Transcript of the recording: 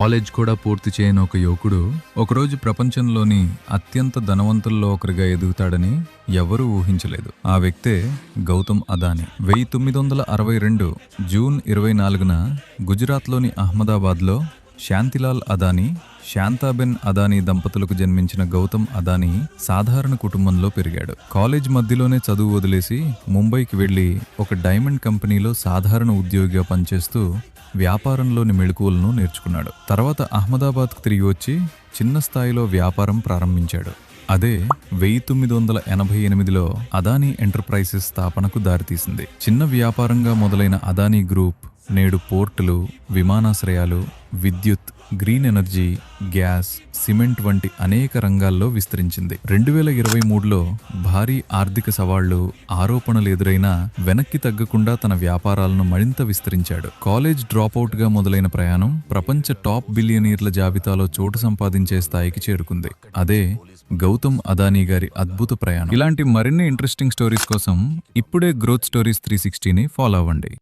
College కూడా పూర్తి చేయని ఒక యువకుడు ఒకరోజు ప్రపంచంలోని అత్యంత ధనవంతుల్లో ఒకరిగా ఎదుగుతాడని ఎవరూ ఊహించలేదు. ఆ వ్యక్తే గౌతమ్ అదానీ. 1962 జూన్ 24న గుజరాత్లోని అహ్మదాబాద్లో శాంతిలాల్ అదానీ, శాంతాబెన్ అదానీ దంపతులకు జన్మించిన గౌతమ్ అదానీ సాధారణ కుటుంబంలో పెరిగాడు. కాలేజ్ మధ్యలోనే చదువు వదిలేసి ముంబైకి వెళ్లి ఒక డైమండ్ కంపెనీలో సాధారణ ఉద్యోగిగా పనిచేస్తూ వ్యాపారంలోని మెళకువలను నేర్చుకున్నాడు. తర్వాత అహ్మదాబాద్కు తిరిగి వచ్చి చిన్న స్థాయిలో వ్యాపారం ప్రారంభించాడు. అదే 1988లో అదానీ ఎంటర్ప్రైజెస్ స్థాపనకు దారితీసింది. చిన్న వ్యాపారంగా మొదలైన అదానీ గ్రూప్ నేడు పోర్టులు, విమానాశ్రయాలు, విద్యుత్, గ్రీన్ ఎనర్జీ, గ్యాస్, సిమెంట్ వంటి అనేక రంగాల్లో విస్తరించింది. 2023లో భారీ ఆర్థిక సవాళ్లు, ఆరోపణలు ఎదురైనా వెనక్కి తగ్గకుండా తన వ్యాపారాలను మరింత విస్తరించాడు. కాలేజ్ డ్రాపౌట్గా మొదలైన ప్రయాణం ప్రపంచ టాప్ బిలియనీర్ల జాబితాలో చోటు సంపాదించే స్థాయికి చేరుకుంది. అదే గౌతమ్ అదానీ గారి అద్భుత ప్రయాణం. ఇలాంటి మరిన్ని ఇంట్రెస్టింగ్ స్టోరీస్ కోసం ఇప్పుడే గ్రోత్ స్టోరీస్ 360ని ఫాలో అవ్వండి.